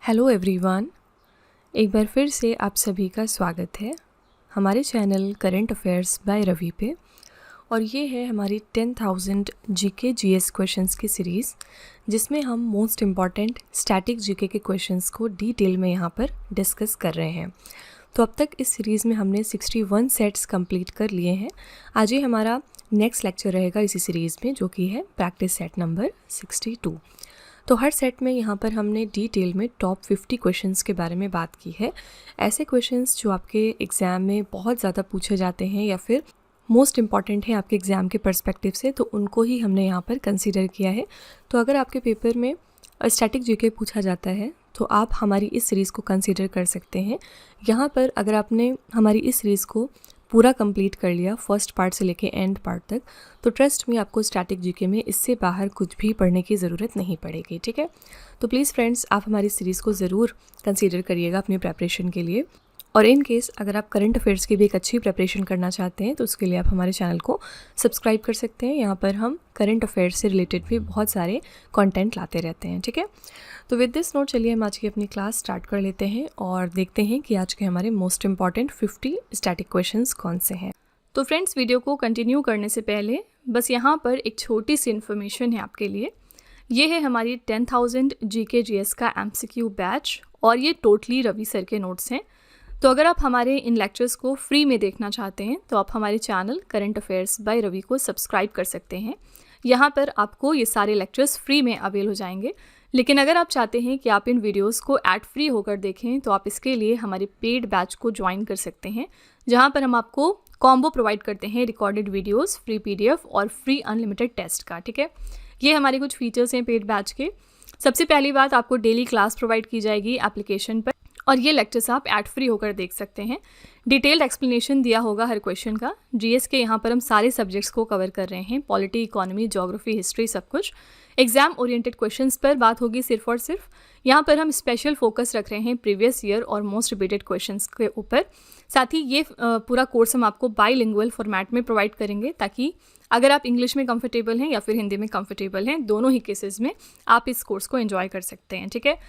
Hello everyone, एक बार फिर से आप सभी का स्वागत है हमारे channel current affairs by Ravi पे। और ये है हमारी 10,000 जीके जीएस क्वेश्चंस की सीरीज़, जिसमें हम मोस्ट इम्पॉर्टेंट स्टैटिक जीके के क्वेश्चंस को डिटेल में यहाँ पर डिस्कस कर रहे हैं। तो अब तक इस सीरीज़ में हमने 61 सेट्स कंप्लीट कर लिए हैं। आज ही हमारा नेक्स्ट लेक्चर रहेगा इसी सीरीज़ में, जो कि है प्रैक्टिस सेट नंबर 62। तो हर सेट में यहाँ पर हमने डिटेल में टॉप 50 क्वेश्चंस के बारे में बात की है। ऐसे क्वेश्चंस जो आपके एग्ज़ाम में बहुत ज़्यादा पूछे जाते हैं या फिर मोस्ट इम्पॉर्टेंट है आपके एग्ज़ाम के पर्सपेक्टिव से, तो उनको ही हमने यहाँ पर कंसीडर किया है। तो अगर आपके पेपर में स्टैटिक जीके पूछा जाता है तो आप हमारी इस सीरीज़ को कंसीडर कर सकते हैं। यहाँ पर अगर आपने हमारी इस सीरीज़ को पूरा कंप्लीट कर लिया फर्स्ट पार्ट से लेके एंड पार्ट तक, तो ट्रस्ट में आपको स्टैटिक जीके में इससे बाहर कुछ भी पढ़ने की ज़रूरत नहीं पड़ेगी। ठीक है, तो प्लीज़ फ्रेंड्स, आप हमारी सीरीज़ को ज़रूर कंसीडर करिएगा अपनी प्रेपरेशन के लिए। और इन केस अगर आप करंट अफेयर्स की भी एक अच्छी प्रेपरेशन करना चाहते हैं तो उसके लिए आप हमारे चैनल को सब्सक्राइब कर सकते हैं। यहाँ पर हम करंट अफेयर्स से रिलेटेड भी बहुत सारे कंटेंट लाते रहते हैं। ठीक है, तो विद दिस नोट चलिए हम आज की अपनी क्लास स्टार्ट कर लेते हैं और देखते हैं कि आज के हमारे मोस्ट इंपॉर्टेंट 50 स्टैटिक क्वेश्चंस कौन से हैं। तो फ्रेंड्स, वीडियो को कंटिन्यू करने से पहले बस यहाँ पर एक छोटी सी इन्फॉर्मेशन है आपके लिए। ये है हमारी 10,000 जीके जीएस का एमसीक्यू बैच और ये टोटली रवि सर के नोट्स हैं। तो अगर आप हमारे इन लेक्चर्स को फ्री में देखना चाहते हैं तो आप हमारे channel current affairs by Ravi को सब्सक्राइब कर सकते हैं। यहाँ पर आपको ये सारे लेक्चर्स फ्री में अवेल हो जाएंगे। लेकिन अगर आप चाहते हैं कि आप इन वीडियोस को एड फ्री होकर देखें तो आप इसके लिए हमारे पेड बैच को ज्वाइन कर सकते हैं, जहाँ पर हम आपको कॉम्बो प्रोवाइड करते हैं रिकॉर्डेड वीडियोस, फ्री पीडीएफ और फ्री अनलिमिटेड टेस्ट का। ठीक है, ये हमारे कुछ फीचर्स हैं पेड बैच के। सबसे पहली बात, आपको डेली क्लास प्रोवाइड की जाएगी एप्लीकेशन पर और ये लेक्चर्स आप एड फ्री होकर देख सकते हैं। डिटेल्ड एक्सप्लेनेशन दिया होगा हर क्वेश्चन का। जीएस के यहाँ पर हम सारे सब्जेक्ट्स को कवर कर रहे हैं, पॉलिटी, इकोनॉमी, ज्योग्राफी, हिस्ट्री, सब कुछ। एग्जाम ओरिएंटेड क्वेश्चंस पर बात होगी सिर्फ और सिर्फ। यहाँ पर हम स्पेशल फोकस रख रहे हैं प्रीवियस ईयर और मोस्ट रिपीटेड क्वेश्चंस के ऊपर। साथ ही ये पूरा कोर्स हम आपको बाईलिंगुअल फॉर्मेट में प्रोवाइड करेंगे, ताकि अगर आप इंग्लिश में कंफर्टेबल हैं या फिर हिंदी में कंफर्टेबल हैं, दोनों ही केसेस में आप इस कोर्स को एंजॉय कर सकते हैं। ठीक है,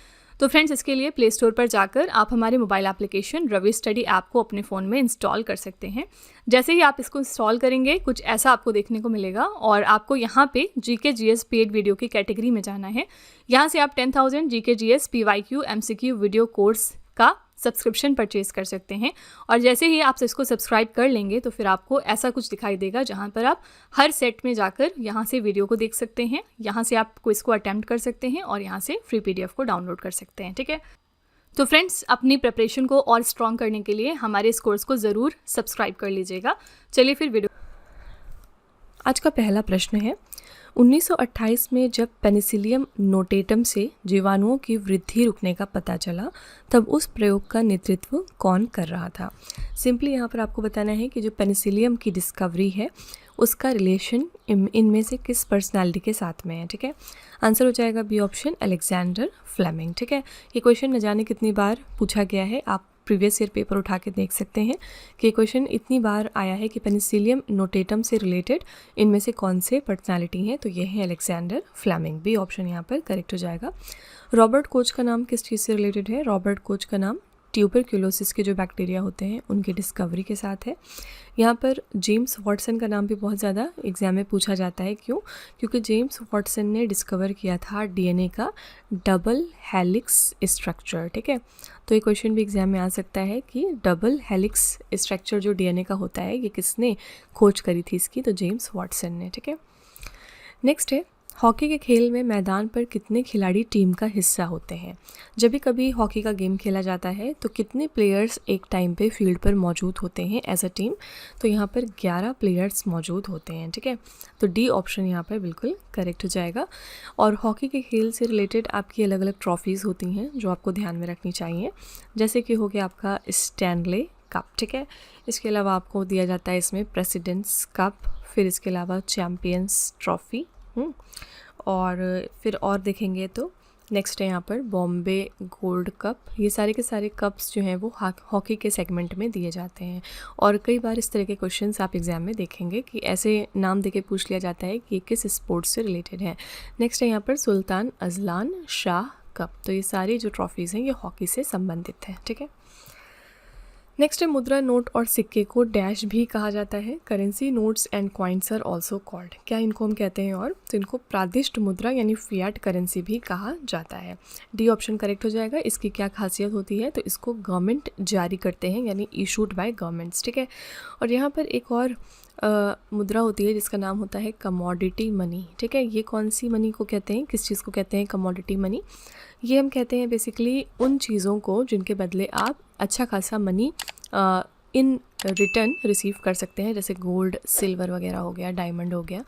तो फ्रेंड्स, इसके लिए प्ले स्टोर पर जाकर आप हमारे mobile application Ravi study app को अपने फ़ोन में इंस्टॉल कर सकते हैं। जैसे ही आप इसको इंस्टॉल करेंगे, कुछ ऐसा आपको देखने को मिलेगा और आपको यहाँ पे जीके जीएस पेड वीडियो की कैटेगरी में जाना है। यहाँ से आप 10,000 GK GS PYQ MCQ video course का सब्सक्रिप्शन परचेज कर सकते हैं। और जैसे ही आप इसको सब्सक्राइब कर लेंगे तो फिर आपको ऐसा कुछ दिखाई देगा, जहाँ पर आप हर सेट में जाकर यहाँ से वीडियो को देख सकते हैं, यहाँ से आप क्विज को अटेम्प्ट कर सकते हैं और यहाँ से फ्री पीडीएफ को डाउनलोड कर सकते हैं। ठीक है, तो फ्रेंड्स, अपनी प्रिपरेशन को और स्ट्रॉन्ग करने के लिए हमारे इस कोर्स को ज़रूर सब्सक्राइब कर लीजिएगा। चलिए फिर वीडियो। आज का पहला प्रश्न है, 1928 में जब पेनिसिलियम नोटेटम से जीवाणुओं की वृद्धि रुकने का पता चला, तब उस प्रयोग का नेतृत्व कौन कर रहा था। सिंपली यहाँ पर आपको बताना है कि जो पेनिसिलियम की डिस्कवरी है उसका रिलेशन इनमें से किस पर्सनालिटी के साथ में है। ठीक है, आंसर हो जाएगा बी ऑप्शन, अलेक्जेंडर फ्लेमिंग। ठीक है, ये क्वेश्चन न जाने कितनी बार पूछा गया है, आप प्रीवियस ईयर पेपर उठा के देख सकते हैं कि क्वेश्चन इतनी बार आया है कि पेनिसिलियम नोटेटम से रिलेटेड इनमें से कौन से पर्सनालिटी हैं, तो ये है अलेक्जेंडर फ्लेमिंग। बी ऑप्शन यहाँ पर करेक्ट हो जाएगा। रॉबर्ट कोच का नाम किस चीज़ से रिलेटेड है। रॉबर्ट कोच का नाम ट्यूबरक्यूलोसिस के जो बैक्टीरिया होते हैं उनकी डिस्कवरी के साथ है। यहाँ पर जेम्स वॉटसन का नाम भी बहुत ज़्यादा एग्जाम में पूछा जाता है। क्यों? क्योंकि जेम्स वॉटसन ने डिस्कवर किया था डीएनए का डबल हेलिक्स स्ट्रक्चर। ठीक है, तो ये क्वेश्चन भी एग्जाम में आ सकता है कि डबल हेलिक्स स्ट्रक्चर जो डीएनए का होता है, ये किसने खोज करी थी इसकी, तो जेम्स वॉटसन ने। ठीक है, नेक्स्ट है, हॉकी के खेल में मैदान पर कितने खिलाड़ी टीम का हिस्सा होते हैं। जब भी कभी हॉकी का गेम खेला जाता है तो कितने प्लेयर्स एक टाइम पे फील्ड पर मौजूद होते हैं एज अ टीम, तो यहाँ पर 11 प्लेयर्स मौजूद होते हैं। ठीक है, तो डी ऑप्शन यहाँ पर बिल्कुल करेक्ट हो जाएगा। और हॉकी के खेल से रिलेटेड आपकी अलग अलग ट्रॉफीज़ होती हैं जो आपको ध्यान में रखनी चाहिए, जैसे कि हो गया आपका स्टैनले कप। ठीक है, इसके अलावा आपको दिया जाता है इसमें प्रेसिडेंट्स कप, फिर इसके अलावा चैम्पियंस ट्रॉफी, और फिर और देखेंगे तो नेक्स्ट है यहाँ पर बॉम्बे गोल्ड कप। ये सारे के सारे कप्स जो हैं वो हॉकी के सेगमेंट में दिए जाते हैं। और कई बार इस तरह के क्वेश्चंस आप एग्जाम में देखेंगे कि ऐसे नाम देके पूछ लिया जाता है कि किस स्पोर्ट्स से रिलेटेड है। नेक्स्ट है यहाँ पर सुल्तान अजलान शाह कप। तो ये सारी जो ट्रॉफीज़ हैं ये हॉकी से संबंधित हैं, ठीक है। नेक्स्ट है मुद्रा, नोट और सिक्के को डैश भी कहा जाता है। Currency notes and coins are also called, क्या इनको हम कहते हैं और, तो इनको प्रादिष्ट मुद्रा यानी फियाट करेंसी भी कहा जाता है। डी ऑप्शन करेक्ट हो जाएगा। इसकी क्या खासियत होती है, तो इसको गवर्नमेंट जारी करते हैं यानी इशूड बाय गवर्नमेंट्स, ठीक है। और यहाँ पर एक और मुद्रा होती है जिसका नाम होता है कमोडिटी मनी, ठीक है। ये कौन सी मनी को कहते हैं, किस चीज़ को कहते हैं कमोडिटी मनी? ये हम कहते हैं बेसिकली उन चीज़ों को जिनके बदले आप अच्छा खासा मनी इन रिटर्न रिसीव कर सकते हैं, जैसे गोल्ड, सिल्वर वगैरह हो गया, डायमंड हो गया,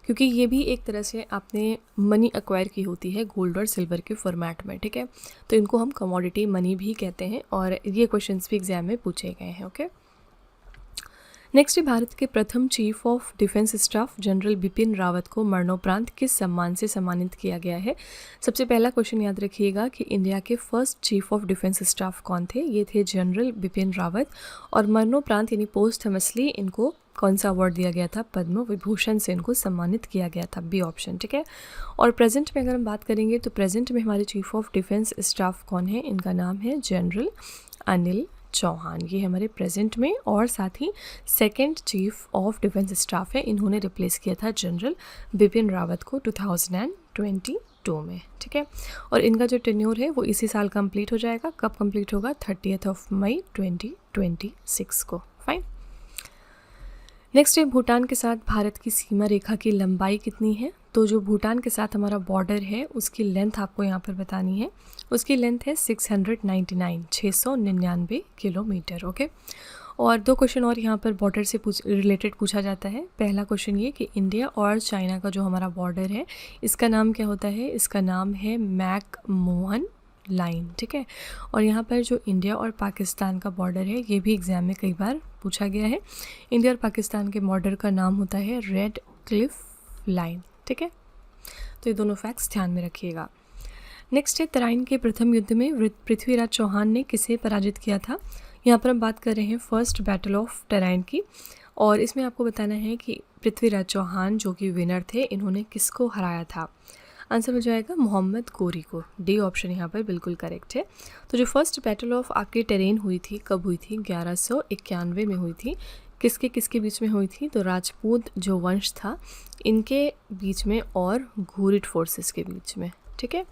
क्योंकि ये भी एक तरह से आपने मनी एक्वायर की होती है गोल्ड और सिल्वर के फॉर्मेट में, ठीक है। तो इनको हम कमोडिटी मनी भी कहते हैं और ये क्वेश्चंस भी एग्जाम में पूछे गए हैं, ओके। नेक्स्ट है भारत के प्रथम chief of defence staff general Bipin Rawat को मरणोपरांत किस सम्मान से सम्मानित किया गया है? सबसे पहला क्वेश्चन याद रखिएगा कि इंडिया के first chief of defence staff कौन थे? ये थे जनरल बिपिन रावत। और मरणोपरांत यानी पोस्टहमसली इनको कौन सा अवार्ड दिया गया था? पद्म विभूषण से इनको सम्मानित किया गया था, बी ऑप्शन, ठीक है। और प्रेजेंट में अगर हम बात करेंगे तो प्रेजेंट में हमारे चीफ ऑफ डिफेंस स्टाफ कौन है? इनका नाम है जनरल अनिल चौहान। ये हमारे प्रेजेंट में, और साथ ही second chief of defence staff है, इन्होंने रिप्लेस किया था जनरल बिपिन रावत को 2022 में, ठीक है। और इनका जो टेन्योर है वो इसी साल कंप्लीट हो जाएगा। कब कंप्लीट होगा? 30 मई 2026 को, फाइन। नेक्स्ट है भूटान के साथ भारत की सीमा रेखा की लंबाई कितनी है? तो जो भूटान के साथ हमारा बॉर्डर है उसकी लेंथ आपको यहाँ पर बतानी है। उसकी लेंथ है 699 किलोमीटर, ओके। और दो क्वेश्चन और यहाँ पर बॉर्डर से रिलेटेड पूछा जाता है। पहला क्वेश्चन ये कि इंडिया और चाइना का जो हमारा बॉर्डर है इसका नाम क्या होता है? इसका नाम है मैक-मोहन लाइन, ठीक है। और यहाँ पर जो इंडिया और पाकिस्तान का बॉर्डर है ये भी एग्जाम में कई बार पूछा गया है। इंडिया और पाकिस्तान के बॉर्डर का नाम होता है रेड क्लिफ लाइन, ठीक है। तो ये दोनों फैक्ट्स ध्यान में रखिएगा। नेक्स्ट है तराइन के प्रथम युद्ध में पृथ्वीराज चौहान ने किसे पराजित किया था? यहाँ पर हम बात कर रहे हैं फर्स्ट बैटल ऑफ तराइन की, और इसमें आपको बताना है कि पृथ्वीराज चौहान जो कि विनर थे, इन्होंने किसको हराया था? आंसर हो जाएगा मोहम्मद गोरी को। डी ऑप्शन यहाँ पर बिल्कुल करेक्ट है। तो जो फर्स्ट बैटल ऑफ आपकी टेरेन हुई थी, कब हुई थी? 1191 में हुई थी। किसके बीच में हुई थी? तो राजपूत जो वंश था इनके बीच में और घुरिद फोर्सेस के बीच में, ठीक है।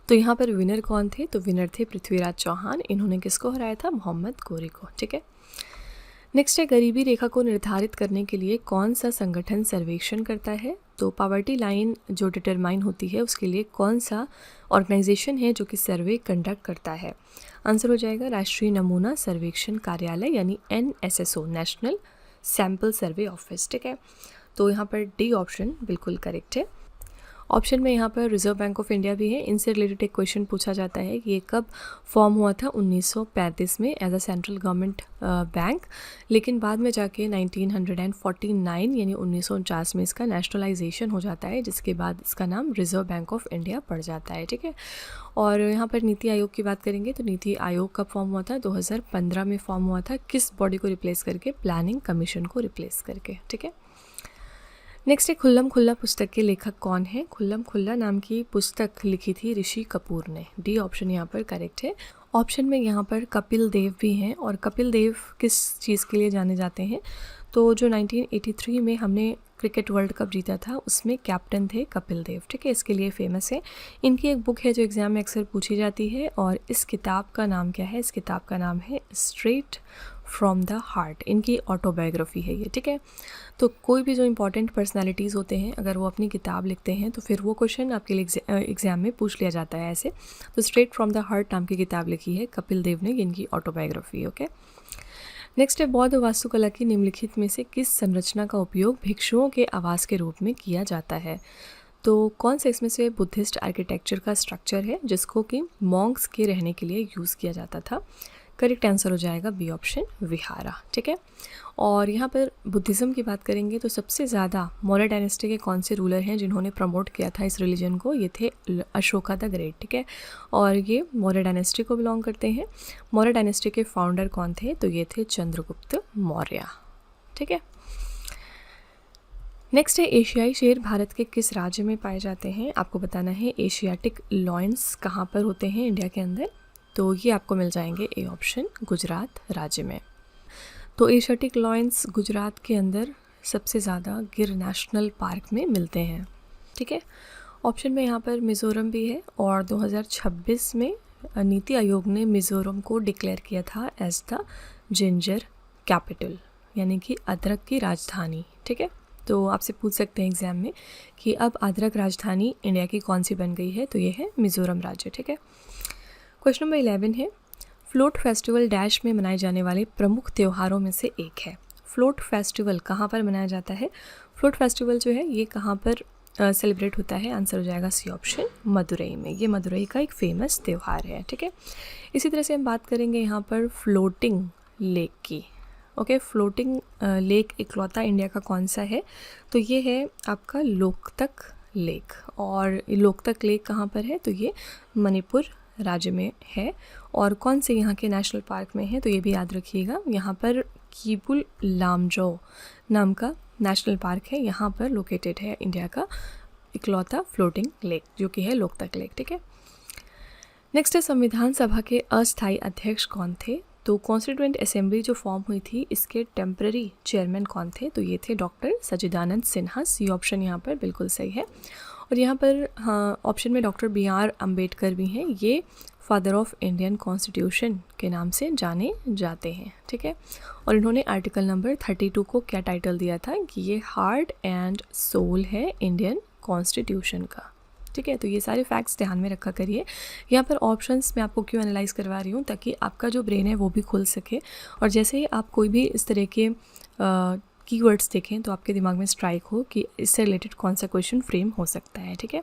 तो यहाँ पर विनर कौन थे? तो विनर थे पृथ्वीराज चौहान। इन्होंने किसको हराया था? मोहम्मद गोरी को, ठीक है। नेक्स्ट है गरीबी रेखा को निर्धारित करने के लिए कौन सा संगठन सर्वेक्षण करता है? तो पॉवर्टी लाइन जो डिटरमाइन होती है उसके लिए कौन सा ऑर्गेनाइजेशन है जो कि सर्वे कंडक्ट करता है? आंसर हो जाएगा राष्ट्रीय नमूना सर्वेक्षण कार्यालय यानी NSSO, national sample survey office, ठीक है। तो यहाँ पर डी ऑप्शन बिल्कुल करेक्ट है। ऑप्शन में यहाँ पर रिजर्व बैंक ऑफ इंडिया भी है। इनसे रिलेटेड एक क्वेश्चन पूछा जाता है कि ये कब फॉर्म हुआ था? 1935 में as a central government bank, लेकिन बाद में जाके 1949 यानी 1949 में इसका नेशनलाइजेशन हो जाता है, जिसके बाद इसका नाम रिजर्व बैंक ऑफ इंडिया पड़ जाता है, ठीक है। और यहाँ पर नीति आयोग की बात करेंगे तो नीति आयोग कब फॉर्म हुआ था? 2015 में फॉर्म हुआ था। किस बॉडी को रिप्लेस करके? प्लानिंग कमीशन को रिप्लेस करके, ठीक है। नेक्स्ट है खुल्लम खुल्ला पुस्तक के लेखक कौन है? खुल्लम खुल्ला नाम की पुस्तक लिखी थी ऋषि कपूर ने। डी ऑप्शन यहाँ पर करेक्ट है। ऑप्शन में यहाँ पर कपिल देव भी हैं, और कपिल देव किस चीज़ के लिए जाने जाते हैं? तो जो 1983 में हमने क्रिकेट वर्ल्ड कप जीता था उसमें कैप्टन थे कपिल देव, ठीक है, इसके लिए फेमस है। इनकी एक बुक है जो एग्ज़ाम में अक्सर पूछी जाती है, और इस किताब का नाम क्या है? इस किताब का नाम है स्ट्रेट फ्रॉम द हार्ट। इनकी ऑटोबायोग्राफी है ये, ठीक है। तो कोई भी जो इंपॉर्टेंट पर्सनालिटीज़ होते हैं अगर वो अपनी किताब लिखते हैं तो फिर वो क्वेश्चन आपके लिए एग्ज़ाम में पूछ लिया जाता है ऐसे। तो स्ट्रेट फ्रॉम द हार्ट नाम की किताब लिखी है कपिल देव ने, इनकी ऑटोबायोग्राफी, ओके। नेक्स्ट है बौद्ध वास्तुकला की निम्नलिखित में से किस संरचना का उपयोग भिक्षुओं के आवास के रूप में किया जाता है? तो कौन सा इसमें से बुद्धिस्ट आर्किटेक्चर का स्ट्रक्चर है जिसको कि मॉन्क्स के रहने के लिए यूज़ किया जाता था? करेक्ट आंसर हो जाएगा बी ऑप्शन, विहारा, ठीक है। और यहाँ पर बुद्धिज़्म की बात करेंगे तो सबसे ज़्यादा मौर्य डायनेस्टी के कौन से रूलर हैं जिन्होंने प्रमोट किया था इस रिलीजन को? ये थे अशोका द ग्रेट, ठीक है। और ये मौर्य डायनेस्टी को बिलोंग करते हैं। मौर्य डायनेस्टी के फाउंडर कौन थे? तो ये थे चंद्रगुप्त मौर्य, ठीक है। नेक्स्ट है एशियाई शेर भारत के किस राज्य में पाए जाते हैं। आपको बताना है एशियाटिक लॉयंस कहाँ पर होते हैं इंडिया के अंदर। तो ये आपको मिल जाएंगे ए ऑप्शन, गुजरात राज्य में। तो एशियाटिक लॉयंस गुजरात के अंदर सबसे ज़्यादा गिर नेशनल पार्क में मिलते हैं। ठीक है, ऑप्शन में यहाँ पर मिज़ोरम भी है और 2026 में नीति आयोग ने मिज़ोरम को डिक्लेयर किया था एज द जिंजर कैपिटल, यानी कि अदरक की राजधानी। ठीक है, तो आपसे पूछ सकते हैं एग्जाम में कि अब अदरक राजधानी इंडिया की कौन सी बन गई है, तो ये है मिज़ोरम राज्य। ठीक है, क्वेश्चन नंबर 11 है फ्लोट फेस्टिवल डैश में मनाए जाने वाले प्रमुख त्योहारों में से एक है। फ्लोट फेस्टिवल कहाँ पर मनाया जाता है? फ्लोट फेस्टिवल जो है ये कहाँ पर सेलिब्रेट होता है? आंसर हो जाएगा सी ऑप्शन, मदुरई में। ये मदुरई का एक फेमस त्यौहार है। ठीक है, इसी तरह से हम बात करेंगे यहाँ पर फ्लोटिंग लेक की। ओके, फ्लोटिंग लेक इकलौता इंडिया का कौन सा है? तो ये है आपका लोकतक लेक। और लोकतक लेक कहाँ पर है? तो ये मणिपुर राज्य में है। और कौन से यहाँ के नेशनल पार्क में है? तो ये भी याद रखिएगा, यहाँ पर कीबुल लामजो नाम का नेशनल पार्क है, यहाँ पर लोकेटेड है इंडिया का इकलौता फ्लोटिंग लेक, जो कि है लोकतक लेक। ठीक है, नेक्स्ट है संविधान सभा के अस्थायी अध्यक्ष कौन थे? तो कॉन्स्टिट्यूएंट असेंबली जो फॉर्म हुई थी इसके टेम्पररी चेयरमैन कौन थे? तो ये थे डॉक्टर सच्चिदानंद सिन्हा। सी ऑप्शन यहाँ पर बिल्कुल सही है। और यहाँ पर हाँ, ऑप्शन में डॉक्टर BR अम्बेडकर भी हैं। ये फादर ऑफ इंडियन कॉन्स्टिट्यूशन के नाम से जाने जाते हैं। ठीक है, और इन्होंने आर्टिकल नंबर 32 को क्या टाइटल दिया था कि ये हार्ट एंड सोल है इंडियन कॉन्स्टिट्यूशन का। ठीक है, तो ये सारे फैक्ट्स ध्यान में रखा करिए। यहाँ पर ऑप्शंस मैं आपको क्यों एनालाइज करवा रही हूँ, ताकि आपका जो ब्रेन है वो भी खुल सके, और जैसे ही आप कोई भी इस तरह के कीवर्ड्स देखें तो आपके दिमाग में स्ट्राइक हो कि इससे रिलेटेड कौन सा क्वेश्चन फ्रेम हो सकता है। ठीक है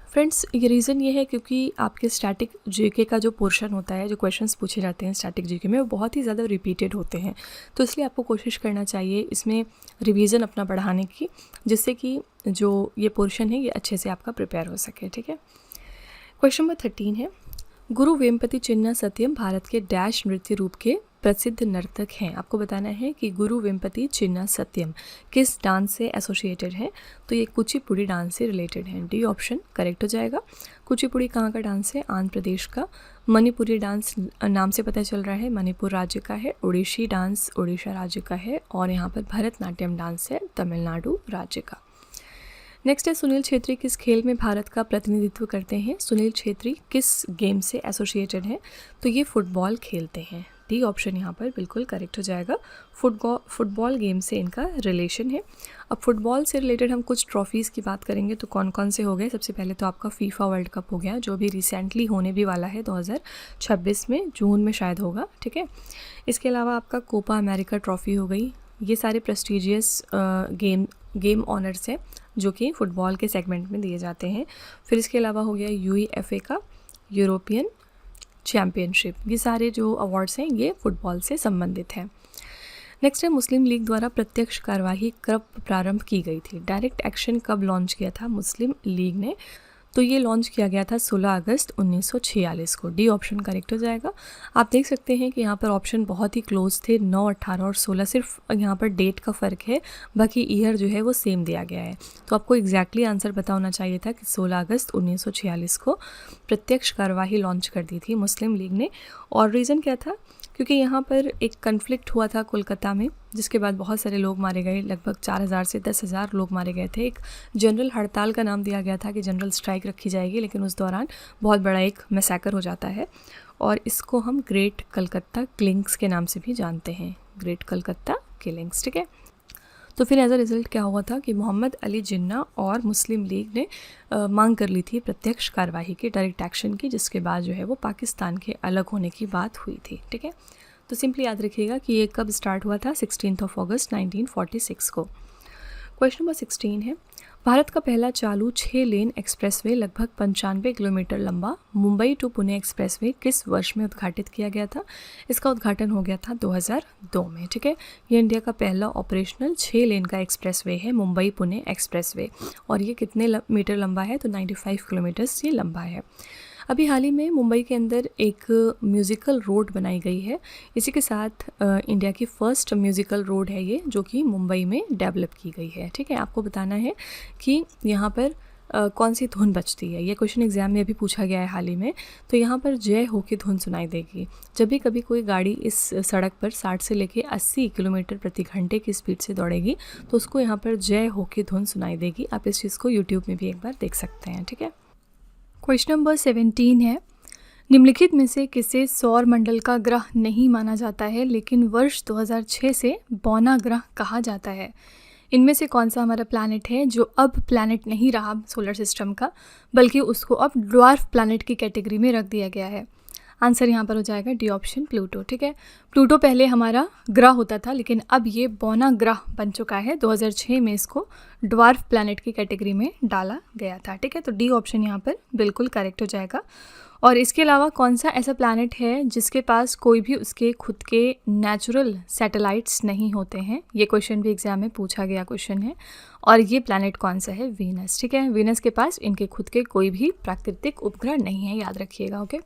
फ्रेंड्स, ये रीज़न ये है क्योंकि आपके स्टैटिक जीके का जो पोर्शन होता है, जो क्वेश्चंस पूछे जाते हैं स्टैटिक जीके में, वो बहुत ही ज़्यादा रिपीटेड होते हैं। तो इसलिए आपको कोशिश करना चाहिए इसमें रिवीजन अपना बढ़ाने की, जिससे कि जो ये पोर्शन है ये अच्छे से आपका प्रिपेयर हो सके। ठीक है, क्वेश्चन नंबर 13 है गुरु वेम्पति चिन्ना सत्यम भारत के डैश नृत्य रूप के प्रसिद्ध नर्तक हैं। आपको बताना है कि गुरु वेम्पति चिन्ना सत्यम किस डांस से एसोसिएटेड है? तो ये कुचिपुड़ी डांस से रिलेटेड है। डी ऑप्शन करेक्ट हो जाएगा। कुचिपुड़ी कहाँ का डांस है? आंध्र प्रदेश का। मणिपुरी डांस नाम से पता चल रहा है मणिपुर राज्य का है। ओडिशी डांस उड़ीसा राज्य का है। और यहाँ पर भरतनाट्यम डांस है तमिलनाडु राज्य का। नेक्स्ट है सुनील छेत्री किस खेल में भारत का प्रतिनिधित्व करते हैं? सुनील छेत्री किस गेम से एसोसिएटेड हैं? तो ये फुटबॉल खेलते हैं। डी ऑप्शन यहाँ पर बिल्कुल करेक्ट हो जाएगा। फुटबॉल गेम से इनका रिलेशन है। अब फुटबॉल से रिलेटेड हम कुछ ट्रॉफीज़ की बात करेंगे, तो कौन कौन से हो गए? सबसे पहले तो आपका फीफा वर्ल्ड कप हो गया, जो भी रिसेंटली होने भी वाला है 2026 में, जून में शायद होगा। ठीक है, इसके अलावा आपका कोपा अमेरिका ट्रॉफ़ी हो गई। ये सारे प्रेस्टीजियस गेम ऑनर्स हैं जो कि फ़ुटबॉल के सेगमेंट में दिए जाते हैं। फिर इसके अलावा हो गया UEFA का यूरोपियन चैम्पियनशिप। ये सारे जो अवार्ड्स हैं ये फ़ुटबॉल से संबंधित हैं। नेक्स्ट है मुस्लिम लीग द्वारा प्रत्यक्ष कार्यवाही कब प्रारंभ की गई थी? डायरेक्ट एक्शन कब लॉन्च किया था मुस्लिम लीग ने? तो ये लॉन्च किया गया था 16 अगस्त 1946 को। डी ऑप्शन करेक्ट हो जाएगा। आप देख सकते हैं कि यहाँ पर ऑप्शन बहुत ही क्लोज थे, 9, 18 और 16, सिर्फ यहाँ पर डेट का फ़र्क है, बाकी ईयर जो है वो सेम दिया गया है। तो आपको एग्जैक्टली आंसर पता होना चाहिए था कि 16 अगस्त 1946 को प्रत्यक्ष कार्यवाही लॉन्च कर दी थी मुस्लिम लीग ने। और रीज़न क्या था? क्योंकि यहाँ पर एक कन्फ्लिक्ट हुआ था कोलकाता में, जिसके बाद बहुत सारे लोग मारे गए, लगभग 4000 से 10,000 लोग मारे गए थे। एक जनरल हड़ताल का नाम दिया गया था कि जनरल स्ट्राइक रखी जाएगी, लेकिन उस दौरान बहुत बड़ा एक मैसेकर हो जाता है और इसको हम ग्रेट कलकत्ता किलिंग्स के नाम से भी जानते हैं। Great Calcutta killings. ठीक है, तो फिर एज अ रिज़ल्ट क्या हुआ था कि मोहम्मद अली जिन्ना और मुस्लिम लीग ने मांग कर ली थी प्रत्यक्ष कार्यवाही की, डायरेक्ट एक्शन की, जिसके बाद जो है वो पाकिस्तान के अलग होने की बात हुई थी। ठीक है, तो सिंपली याद रखिएगा कि ये कब स्टार्ट हुआ था? 16 अगस्त 1946 को। क्वेश्चन नंबर 16 है भारत का पहला चालू 6 लेन एक्सप्रेसवे लगभग 95 किलोमीटर लंबा मुंबई टू पुणे एक्सप्रेसवे किस वर्ष में उद्घाटित किया गया था? इसका उद्घाटन हो गया था 2002 में। ठीक है, ये इंडिया का पहला ऑपरेशनल 6 लेन का एक्सप्रेसवे है, मुंबई पुणे एक्सप्रेसवे, और ये कितने मीटर लंबा है? तो 95 किलोमीटर्स ये लंबा है। अभी हाल ही में मुंबई के अंदर एक म्यूज़िकल रोड बनाई गई है। इसी के साथ इंडिया की फ़र्स्ट म्यूज़िकल रोड है ये, जो कि मुंबई में डेवलप की गई है। ठीक है, आपको बताना है कि यहाँ पर कौन सी धुन बजती है। ये क्वेश्चन एग्ज़ाम में अभी पूछा गया है हाल ही में। तो यहाँ पर जय हो की धुन सुनाई देगी। जब भी कभी कोई गाड़ी इस सड़क पर 60 से लेके 80 किलोमीटर प्रति घंटे की स्पीड से दौड़ेगी तो उसको यहाँ पर जय हो की धुन सुनाई देगी। आप इस चीज़ को यूट्यूब में भी एक बार देख सकते हैं। ठीक है, क्वेश्चन नंबर 17 है, निम्नलिखित में से किसे सौर मंडल का ग्रह नहीं माना जाता है लेकिन वर्ष 2006 से बौना ग्रह कहा जाता है। इनमें से कौन सा हमारा प्लैनेट है जो अब प्लैनेट नहीं रहा सोलर सिस्टम का, बल्कि उसको अब ड्वार्फ प्लैनेट की कैटेगरी में रख दिया गया है। आंसर यहाँ पर हो जाएगा डी ऑप्शन, प्लूटो। ठीक है, प्लूटो पहले हमारा ग्रह होता था लेकिन अब ये बौना ग्रह बन चुका है। 2006 में इसको ड्वार्फ प्लैनेट की कैटेगरी में डाला गया था। ठीक है, तो डी ऑप्शन यहाँ पर बिल्कुल करेक्ट हो जाएगा। और इसके अलावा कौन सा ऐसा प्लैनेट है जिसके पास कोई भी उसके खुद के नेचुरल सैटेलाइट्स नहीं होते हैं? ये क्वेश्चन भी एग्जाम में पूछा गया क्वेश्चन है। और ये प्लैनेट कौन सा है? वीनस। ठीक है, वीनस के पास इनके खुद के कोई भी प्राकृतिक उपग्रह नहीं है, याद रखिएगा। ओके,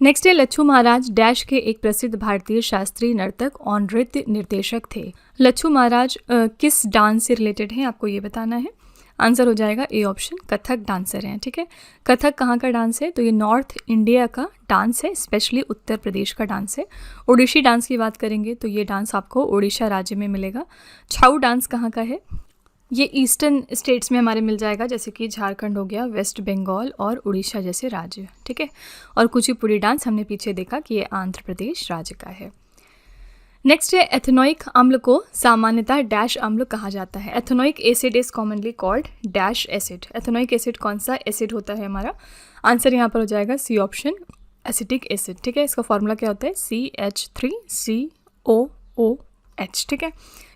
नेक्स्ट है, लच्छू महाराज डैश के एक प्रसिद्ध भारतीय शास्त्रीय नर्तक और नृत्य निर्देशक थे। लच्छू महाराज किस डांस से रिलेटेड हैं, आपको ये बताना है। आंसर हो जाएगा ए ऑप्शन, कथक डांसर हैं। ठीक है, कथक कहाँ का डांस है? तो ये नॉर्थ इंडिया का डांस है, स्पेशली उत्तर प्रदेश का डांस है। ओडिशी डांस की बात करेंगे तो ये डांस आपको उड़ीसा राज्य में मिलेगा। छाऊ डांस कहाँ का है? ये ईस्टर्न स्टेट्स में हमारे मिल जाएगा, जैसे कि झारखंड हो गया, वेस्ट बंगाल और उड़ीसा जैसे राज्य। ठीक है, और कुचिपुड़ी डांस हमने पीछे देखा कि ये आंध्र प्रदेश राज्य का है। नेक्स्ट है, एथेनोइक अम्ल को सामान्यतः डैश अम्ल कहा जाता है। Ethanoic acid is commonly called dash acid. Ethanoic acid कौन सा एसिड होता है हमारा? आंसर यहाँ पर हो जाएगा सी ऑप्शन, एसिटिक एसिड। ठीक है, इसका फॉर्मूला क्या होता है? CH3COOH। ठीक है,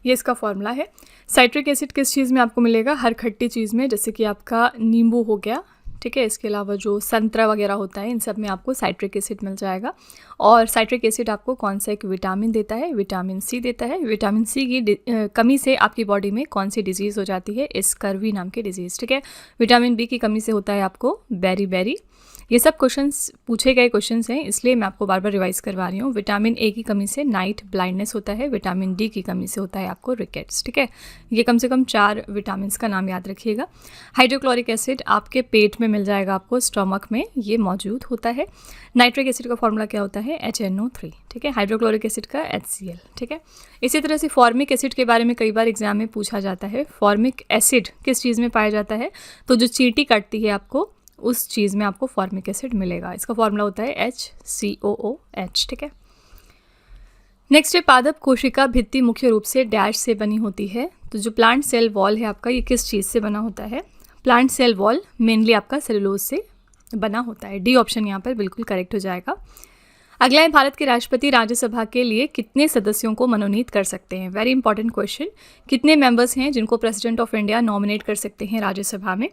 ये इसका फॉर्मूला है। साइट्रिक एसिड किस चीज़ में आपको मिलेगा? हर खट्टी चीज़ में, जैसे कि आपका नींबू हो गया। ठीक है, इसके अलावा जो संतरा वगैरह होता है इन सब में आपको साइट्रिक एसिड मिल जाएगा। और साइट्रिक एसिड आपको कौन सा एक विटामिन देता है? विटामिन सी देता है। विटामिन सी की कमी से आपकी बॉडी में कौन सी डिजीज़ हो जाती है? स्कर्वी नाम की डिजीज़। ठीक है, विटामिन बी की कमी से होता है आपको बेरी। ये सब क्वेश्चंस पूछे गए क्वेश्चंस हैं, इसलिए मैं आपको बार बार रिवाइज करवा रही हूँ। विटामिन ए की कमी से नाइट ब्लाइंडनेस होता है। विटामिन डी की कमी से होता है आपको रिकेट्स। ठीक है, ये कम से कम 4 विटामिन का नाम याद रखिएगा। हाइड्रोक्लोरिक एसिड आपके पेट में मिल जाएगा, आपको स्टमक में ये मौजूद होता है। नाइट्रिक एसिड का फॉर्मूला क्या होता है? HNO3। ठीक है, हाइड्रोक्लोरिक एसिड का HCl। ठीक है, इसी तरह से फॉर्मिक एसिड के बारे में कई बार एग्जाम में पूछा जाता है। फॉर्मिक एसिड किस चीज़ में पाया जाता है? तो जो चींटी काटती है आपको, उस चीज़ में आपको फॉर्मिक एसिड मिलेगा। इसका फॉर्मूला होता है HCOOH। ठीक है, नेक्स्ट है, पादप कोशिका भित्ति मुख्य रूप से डैश से बनी होती है। तो जो प्लांट सेल वॉल है आपका, ये किस चीज़ से बना होता है? प्लांट सेल वॉल मेनली आपका सेलुलोज से बना होता है। डी ऑप्शन यहाँ पर बिल्कुल करेक्ट हो जाएगा। अगला है, भारत के राष्ट्रपति राज्यसभा के लिए कितने सदस्यों को मनोनीत कर सकते हैं? Very important question. कितने मेंबर्स हैं जिनको प्रेसिडेंट ऑफ इंडिया नॉमिनेट कर सकते हैं राज्यसभा में?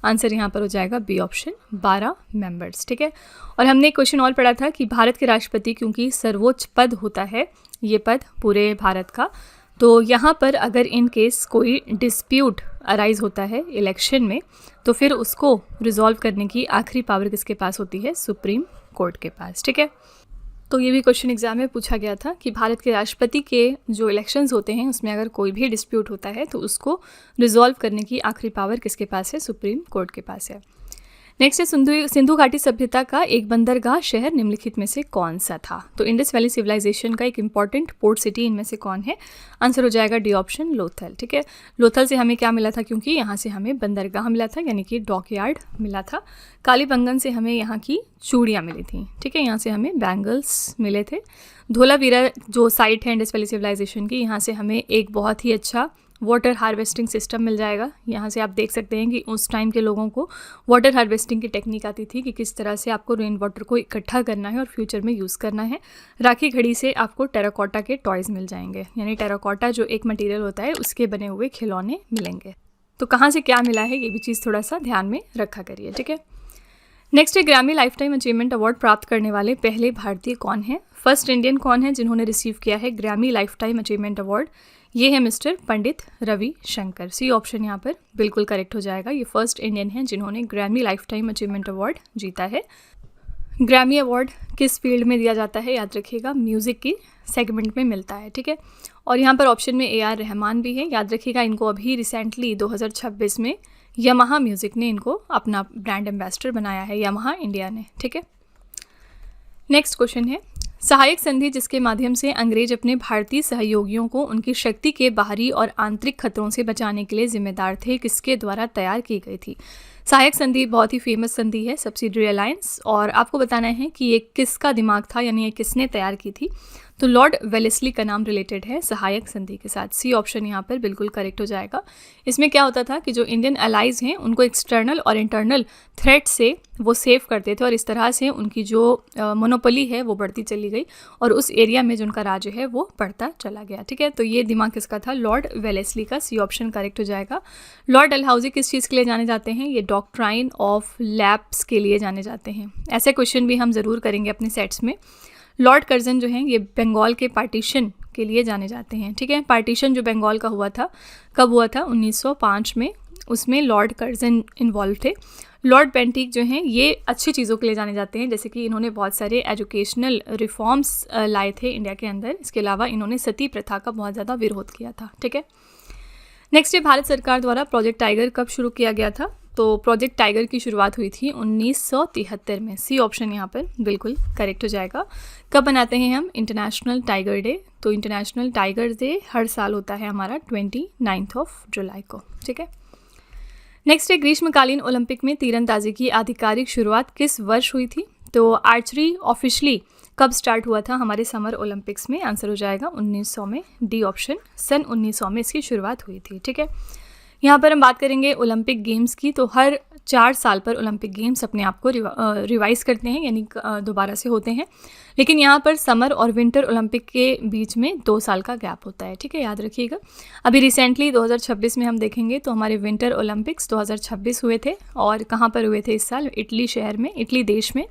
आंसर यहाँ पर हो जाएगा बी ऑप्शन, 12 मेंबर्स। ठीक है, और हमने एक क्वेश्चन और पढ़ा था कि भारत के राष्ट्रपति क्योंकि सर्वोच्च पद होता है ये पद पूरे भारत का, तो यहाँ पर अगर इन केस कोई डिस्प्यूट अराइज होता है इलेक्शन में, तो फिर उसको रिजॉल्व करने की आखिरी पावर किसके पास होती है? सुप्रीम कोर्ट के पास। ठीक है, तो ये भी क्वेश्चन एग्जाम में पूछा गया था कि भारत के राष्ट्रपति के जो इलेक्शंस होते हैं उसमें अगर कोई भी डिस्प्यूट होता है तो उसको रिजॉल्व करने की आखिरी पावर किसके पास है? सुप्रीम कोर्ट के पास है। नेक्स्ट है, सिंधु घाटी सभ्यता का एक बंदरगाह शहर निम्नलिखित में से कौन सा था? तो इंडस वैली सिविलाइजेशन का एक इंपॉर्टेंट पोर्ट सिटी इनमें से कौन है? आंसर हो जाएगा डी ऑप्शन, लोथल। ठीक है, लोथल से हमें क्या मिला था? क्योंकि यहाँ से हमें बंदरगाह मिला था, यानी कि डॉकयार्ड मिला था। कालीबंगन से हमें यहाँ की चूड़ियाँ मिली थी। ठीक है, यहाँ से हमें बैंगल्स मिले थे। धोलावीरा जो साइट है इंडस वैली सिविलाइजेशन की, यहाँ से हमें एक बहुत ही अच्छा वाटर हार्वेस्टिंग सिस्टम मिल जाएगा। यहाँ से आप देख सकते हैं कि उस टाइम के लोगों को वाटर हार्वेस्टिंग की टेक्निक आती थी कि किस तरह से आपको रेन वाटर को इकट्ठा करना है और फ्यूचर में यूज़ करना है। राखी घड़ी से आपको टेराकोटा के टॉयज़ मिल जाएंगे, यानी टेराकोटा जो एक मटेरियल होता है उसके बने हुए खिलौने मिलेंगे। तो कहाँ से क्या मिला है ये भी चीज़ थोड़ा सा ध्यान में रखा करिए। ठीक है, नेक्स्ट है, Grammy life time achievement award प्राप्त करने वाले पहले भारतीय कौन है? फर्स्ट इंडियन कौन है जिन्होंने रिसीव किया है Grammy life time achievement award? ये है मिस्टर पंडित रवि शंकर। सी ऑप्शन यहाँ पर बिल्कुल करेक्ट हो जाएगा। ये फर्स्ट इंडियन हैं जिन्होंने Grammy life time achievement award जीता है। ग्रैमी अवार्ड किस फील्ड में दिया जाता है, याद रखिएगा, म्यूज़िक की सेगमेंट में मिलता है, ठीक है। और यहाँ पर ऑप्शन में AR रहमान भी है, याद रखिएगा। इनको अभी रिसेंटली 2026 में यामाहा म्यूज़िक ने इनको अपना ब्रांड एम्बेसडर बनाया है, यामाहा इंडिया ने, ठीक है। नेक्स्ट क्वेश्चन है, सहायक संधि जिसके माध्यम से अंग्रेज अपने भारतीय सहयोगियों को उनकी शक्ति के बाहरी और आंतरिक खतरों से बचाने के लिए जिम्मेदार थे, किसके द्वारा तैयार की गई थी। सहायक संधि बहुत ही फेमस संधि है, सब्सिडरी अलायंस, और आपको बताना है कि ये किसका दिमाग था, यानी ये किसने तैयार की थी। तो लॉर्ड वेलेस्ली का नाम रिलेटेड है सहायक संधि के साथ। सी ऑप्शन यहाँ पर बिल्कुल करेक्ट हो जाएगा। इसमें क्या होता था कि जो इंडियन अलाइज हैं उनको एक्सटर्नल और इंटरनल थ्रेट से वो सेव करते थे, और इस तरह से उनकी जो मोनोपोली है वो बढ़ती चली गई और उस एरिया में जो उनका राज्य है वो बढ़ता चला गया, ठीक है। तो ये दिमाग किसका था, लॉर्ड वेलेस्ली का। सी ऑप्शन करेक्ट हो जाएगा। लॉर्ड डलहौजी किस चीज़ के लिए जाने जाते हैं, ये डॉक्ट्राइन ऑफ लैप्स के लिए जाने जाते हैं। ऐसे क्वेश्चन भी हम ज़रूर करेंगे अपने सेट्स में। लॉर्ड कर्जन जो हैं ये बंगाल के पार्टीशन के लिए जाने जाते हैं, ठीक है। पार्टीशन जो बंगाल का हुआ था, कब हुआ था, 1905 में, उसमें लॉर्ड कर्जन इन्वॉल्व थे। लॉर्ड पेंटिक जो हैं ये अच्छी चीज़ों के लिए जाने जाते हैं, जैसे कि इन्होंने बहुत सारे एजुकेशनल रिफॉर्म्स लाए थे इंडिया के अंदर। इसके अलावा इन्होंने सती प्रथा का बहुत ज़्यादा विरोध किया था, ठीक है। नेक्स्ट है, भारत सरकार द्वारा प्रोजेक्ट टाइगर कब शुरू किया गया था। तो प्रोजेक्ट टाइगर की शुरुआत हुई थी 1973 में। सी ऑप्शन यहाँ पर बिल्कुल करेक्ट हो जाएगा। कब मनाते हैं हम इंटरनेशनल टाइगर डे, तो इंटरनेशनल टाइगर डे हर साल होता है हमारा 29 जुलाई को, ठीक है। नेक्स्ट है, ग्रीष्मकालीन ओलंपिक में तीरंदाजी की आधिकारिक शुरुआत किस वर्ष हुई थी। तो आर्चरी ऑफिशियली कब स्टार्ट हुआ था हमारे समर ओलंपिक्स में, आंसर हो जाएगा 1900 में। डी ऑप्शन, सन 1900 में इसकी शुरुआत हुई थी, ठीक है। यहाँ पर हम बात करेंगे ओलंपिक गेम्स की। तो हर 4 साल पर ओलंपिक गेम्स अपने आप को रिवाइज करते हैं, यानी दोबारा से होते हैं। लेकिन यहाँ पर समर और विंटर ओलंपिक के बीच में 2 साल का गैप होता है, ठीक है, याद रखिएगा। अभी रिसेंटली 2026 में हम देखेंगे तो हमारे विंटर ओलंपिक्स 2026 हुए थे, और कहाँ पर हुए थे इस साल, इटली शहर में, इटली देश में,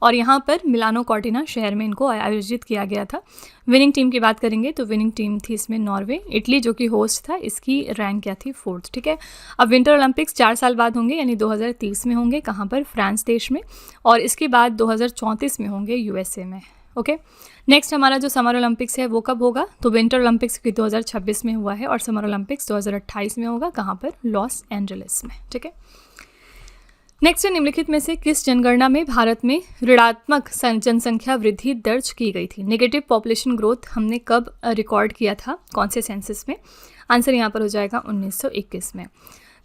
और यहाँ पर मिलानो कॉर्टिना शहर में इनको आयोजित किया गया था। विनिंग टीम की बात करेंगे तो विनिंग टीम थी इसमें नॉर्वे। इटली जो कि होस्ट था, इसकी रैंक क्या थी, 4th, ठीक है। अब विंटर ओलंपिक्स 4 साल बाद होंगे, यानी 2030 में होंगे, कहाँ पर, फ्रांस देश में, और इसके बाद 2034 में होंगे USA में, ओके। नेक्स्ट हमारा जो समर ओलंपिक्स है वो कब होगा, तो विंटर ओलंपिक्स की 2026 में हुआ है, और समर ओलंपिक्स 2028 में होगा, कहाँ पर, लॉस एंजलिस में, ठीक है। नेक्स्ट है, निम्नलिखित में से किस जनगणना में भारत में ऋणात्मक जनसंख्या वृद्धि दर्ज की गई थी। नेगेटिव पॉपुलेशन ग्रोथ हमने कब रिकॉर्ड किया था, कौन से सेंसस में, आंसर यहाँ पर हो जाएगा 1921 में।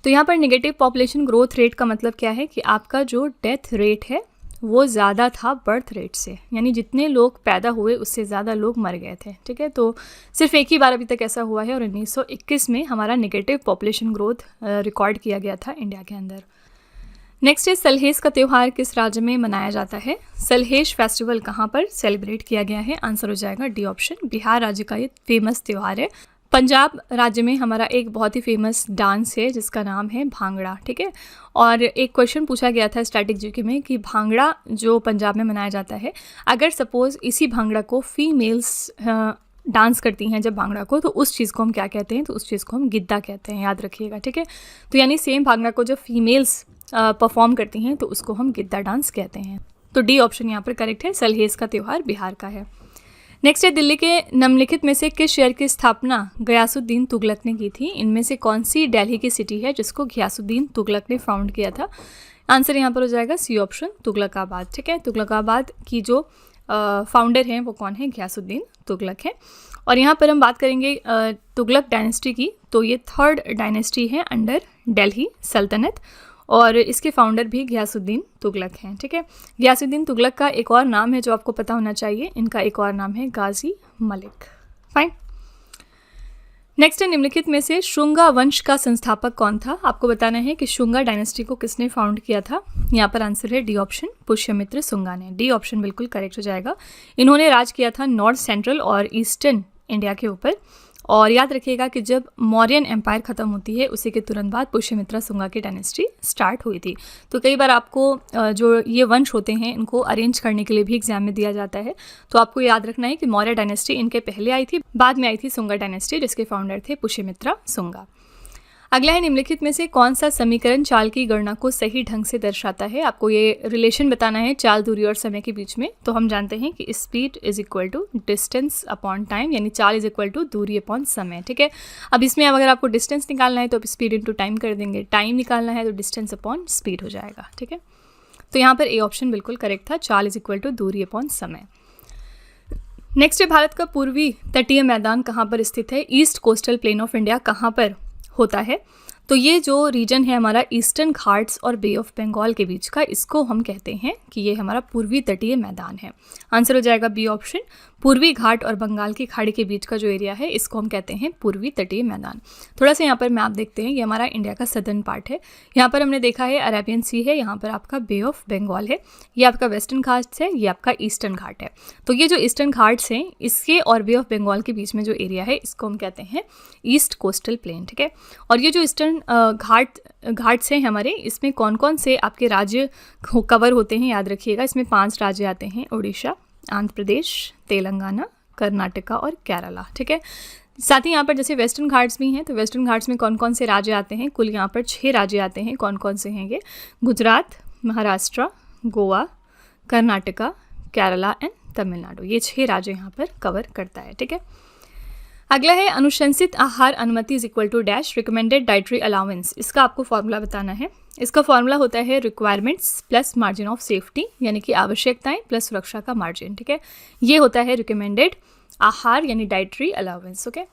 तो यहाँ पर नेगेटिव पॉपुलेशन ग्रोथ रेट का मतलब क्या है कि आपका जो डेथ रेट है वो ज़्यादा था बर्थ रेट से, यानी जितने लोग पैदा हुए उससे ज़्यादा लोग मर गए थे, ठीक है। तो सिर्फ एक ही बार अभी तक ऐसा हुआ है, और 1921 में हमारा नेगेटिव पॉपुलेशन ग्रोथ रिकॉर्ड किया गया था इंडिया के अंदर। नेक्स्ट है, सलहेस का त्यौहार किस राज्य में मनाया जाता है। सलहेश फेस्टिवल कहाँ पर सेलिब्रेट किया गया है, आंसर हो जाएगा डी ऑप्शन, बिहार राज्य का ये फेमस त्यौहार है। पंजाब राज्य में हमारा एक बहुत ही फेमस डांस है जिसका नाम है भांगड़ा, ठीक है। और एक क्वेश्चन पूछा गया था स्टैटिक जीके में कि भांगड़ा जो पंजाब में मनाया जाता है, अगर सपोज इसी भांगड़ा को फीमेल्स डांस करती हैं जब भांगड़ा को, तो उस चीज़ को हम क्या कहते हैं, तो उस चीज़ को हम गिद्दा कहते हैं, याद रखिएगा, ठीक है। तो यानी सेम भांगड़ा को जब फीमेल्स परफॉर्म करती हैं तो उसको हम गिद्दा डांस कहते हैं। तो डी ऑप्शन यहाँ पर करेक्ट है, सलहेस का त्यौहार बिहार का है। नेक्स्ट है, दिल्ली के निम्नलिखित में से किस शहर की स्थापना गयासुद्दीन तुगलक ने की थी। इनमें से कौन सी दिल्ली की सिटी है जिसको गयासुद्दीन तुगलक ने फाउंड किया था, आंसर यहाँ पर हो जाएगा सी ऑप्शन, तुगलकाबाद, ठीक है। तुगलकाबाद की जो फाउंडर हैं वो कौन है, गयासुद्दीन तुगलक है। और यहाँ पर हम बात करेंगे तुगलक डायनेस्टी की, तो ये 3rd डायनेस्टी है अंडर दिल्ली सल्तनत, और इसके फाउंडर भी गयासुद्दीन तुगलक हैं, ठीक है। गयासुद्दीन तुगलक का एक और नाम है जो आपको पता होना चाहिए, इनका एक और नाम है गाजी मलिक, फाइन। नेक्स्ट है, निम्नलिखित में से शुंगा वंश का संस्थापक कौन था। आपको बताना है कि शुंगा डायनेस्टी को किसने फाउंड किया था। यहाँ पर आंसर है डी ऑप्शन, पुष्यमित्र शुंगा ने। डी ऑप्शन बिल्कुल करेक्ट हो जाएगा। इन्होंने राज किया था नॉर्थ सेंट्रल और ईस्टर्न इंडिया के ऊपर, और याद रखिएगा कि जब मौर्यन एम्पायर ख़त्म होती है उसी के तुरंत बाद पुष्यमित्रा सुंगा की डायनेस्टी स्टार्ट हुई थी। तो कई बार आपको जो ये वंश होते हैं इनको अरेंज करने के लिए भी एग्जाम में दिया जाता है। तो आपको याद रखना है कि मौर्य डायनेस्टी इनके पहले आई थी, बाद में आई थी सुंगा डायनेस्टी जिसके फाउंडर थे पुष्यमित्रा सुंगा। अगला है, निम्नलिखित में से कौन सा समीकरण चाल की गणना को सही ढंग से दर्शाता है। आपको ये रिलेशन बताना है चाल, दूरी और समय के बीच में। तो हम जानते हैं कि speed is equal to distance upon time, यानी चाल इज इक्वल टू दूरी अपॉन समय। ठीक है, अब इसमें अगर आपको डिस्टेंस निकालना है तो स्पीड इंटू टाइम कर देंगे, टाइम निकालना है तो डिस्टेंस अपॉन स्पीड हो जाएगा। ठीक है, तो यहाँ पर ए ऑप्शन बिल्कुल करेक्ट था, चाल इज इक्वल टू दूरी अपॉन समय। नेक्स्ट है, भारत का पूर्वी तटीय मैदान कहाँ पर स्थित है। East coastal plain of India कहाँ पर होता है। तो ये जो रीजन है हमारा ईस्टर्न घाट्स और बे ऑफ बंगाल के बीच का, इसको हम कहते हैं कि ये हमारा पूर्वी तटीय मैदान है। आंसर हो जाएगा बी ऑप्शन, पूर्वी घाट और बंगाल की खाड़ी के बीच का जो एरिया है इसको हम कहते हैं पूर्वी तटीय मैदान। थोड़ा सा यहाँ पर मैप देखते हैं, ये हमारा इंडिया का सदर्न पार्ट है। यहाँ पर हमने देखा है अरेबियन सी है, यहाँ पर आपका बे ऑफ बंगाल है, ये आपका वेस्टर्न घाट्स है, ये आपका ईस्टर्न घाट है। तो ये जो ईस्टर्न घाट्स हैं इसके और बे ऑफ बंगाल के बीच में जो एरिया है इसको हम कहते हैं ईस्ट कोस्टल प्लेन। ठीक है, और ये जो ईस्टर्न घाट्स हैं हमारे, इसमें कौन कौन से आपके राज्य कवर होते हैं याद रखिएगा। इसमें 5 राज्य आते हैं, उड़ीसा, आंध्र प्रदेश, तेलंगाना, कर्नाटका और केरला। ठीक है, साथ ही यहाँ पर जैसे वेस्टर्न घाट्स भी हैं, तो वेस्टर्न घाट्स में कौन कौन से राज्य आते हैं, कुल यहाँ पर 6 राज्य आते हैं। कौन कौन से हैं ये, गुजरात, महाराष्ट्र, गोवा, कर्नाटका, केरला एंड तमिलनाडु, ये 6 राज्य यहाँ पर कवर करता है। ठीक है, अगला है, अनुशंसित आहार अनुमति is equal to dash recommended dietary allowance. इसका आपको फॉर्मूला बताना है। इसका फॉर्मूला होता है requirements plus margin of safety, यानी कि आवश्यकताएं प्लस सुरक्षा का मार्जिन। ठीक है, ये होता है रिकमेंडेड आहार यानी डाइटरी अलाउंस। ओके,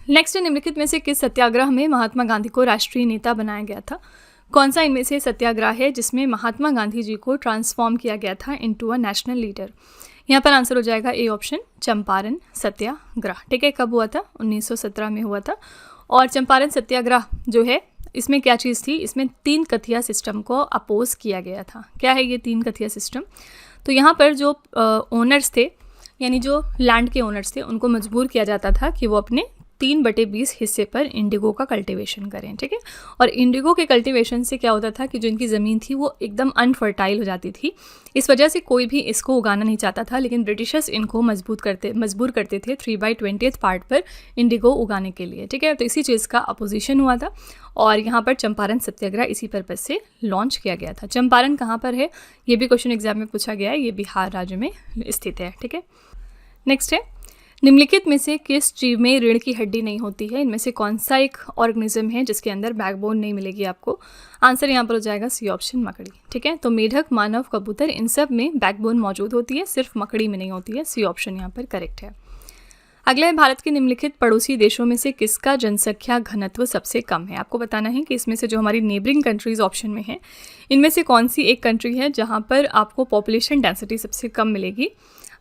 नेक्स्ट है, निम्नलिखित में से किस सत्याग्रह में महात्मा गांधी को राष्ट्रीय नेता बनाया गया था। कौन सा इनमें से सत्याग्रह है जिसमें महात्मा गांधी जी को ट्रांसफॉर्म किया गया था इनटू अ नेशनल लीडर। यहाँ पर आंसर हो जाएगा ए ऑप्शन, चंपारण सत्याग्रह। ठीक है, कब हुआ था, 1917 में हुआ था। और चंपारण सत्याग्रह जो है इसमें क्या चीज़ थी, इसमें 3 कथिया सिस्टम को अपोज किया गया था। क्या है ये 3 कथिया सिस्टम, तो यहाँ पर जो ओनर्स थे यानी जो लैंड के ओनर्स थे उनको मजबूर किया जाता था कि वो अपने 3/20 हिस्से पर इंडिगो का कल्टीवेशन करें। ठीक है, और इंडिगो के कल्टीवेशन से क्या होता था कि जो इनकी ज़मीन थी वो एकदम अनफर्टाइल हो जाती थी। इस वजह से कोई भी इसको उगाना नहीं चाहता था, लेकिन ब्रिटिशर्स इनको मजबूर करते थे 3/20 पार्ट पर इंडिगो उगाने के लिए। ठीक है, तो इसी चीज़ का अपोजिशन हुआ था और यहाँ पर चंपारण सत्याग्रह इसी पर्पज़ से लॉन्च किया गया था। चंपारण कहाँ पर है, ये भी क्वेश्चन एग्जाम में पूछा गया है, ये बिहार राज्य में स्थित है। ठीक है, नेक्स्ट है, निम्नलिखित में से किस जीव में रीढ़ की हड्डी नहीं होती है। इनमें से कौन सा एक ऑर्गेनिज्म है जिसके अंदर बैकबोन नहीं मिलेगी आपको। आंसर यहाँ पर हो जाएगा सी ऑप्शन, मकड़ी। ठीक है, तो मेढक, मानव, कबूतर, इन सब में बैकबोन मौजूद होती है, सिर्फ मकड़ी में नहीं होती है। सी ऑप्शन यहाँ पर करेक्ट है। अगला है, भारत के निम्नलिखित पड़ोसी देशों में से किसका जनसंख्या घनत्व सबसे कम है। आपको बताना है कि इसमें से जो हमारी नेबरिंग कंट्रीज़ ऑप्शन में है इनमें से कौन सी एक कंट्री है जहाँ पर आपको पॉपुलेशन डेंसिटी सबसे कम मिलेगी।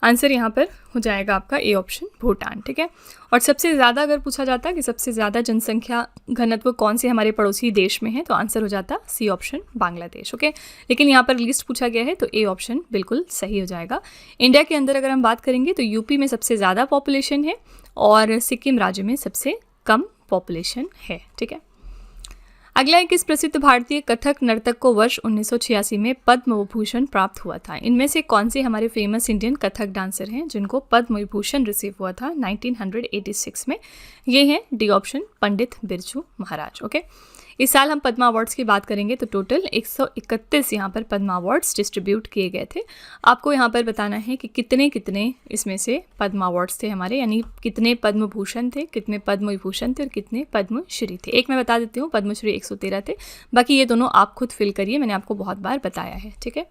आंसर यहाँ पर हो जाएगा आपका ए ऑप्शन, भूटान। ठीक है, और सबसे ज़्यादा अगर पूछा जाता कि सबसे ज़्यादा जनसंख्या घनत्व कौन से हमारे पड़ोसी देश में है तो आंसर हो जाता सी ऑप्शन, बांग्लादेश। ओके, लेकिन यहाँ पर लिस्ट पूछा गया है तो ए ऑप्शन बिल्कुल सही हो जाएगा। इंडिया के अंदर अगर हम बात करेंगे तो यूपी में सबसे ज़्यादा पॉपुलेशन है और सिक्किम राज्य में सबसे कम पॉपुलेशन है। ठीक है, अगला है, किस प्रसिद्ध भारतीय कथक नर्तक को वर्ष 1986 में पद्म विभूषण प्राप्त हुआ था। इनमें से कौन से हमारे फेमस इंडियन कथक डांसर हैं जिनको पद्म विभूषण रिसीव हुआ था 1986 में। ये हैं D option, Pandit Birju Maharaj. Okay, इस साल हम पद्मा अवार्ड्स की बात करेंगे तो टोटल 131 यहाँ पर पद्मा अवार्ड्स डिस्ट्रीब्यूट किए गए थे। आपको यहाँ पर बताना है कि कितने कितने इसमें से पद्मा अवार्ड्स थे हमारे, यानी कितने पद्म भूषण थे, कितने पद्म विभूषण थे और कितने पद्मश्री थे। एक मैं बता देती हूँ, पद्मश्री 113 थे, बाकी ये दोनों आप खुद फिल करिए, मैंने आपको बहुत बार बताया है। ठीक है,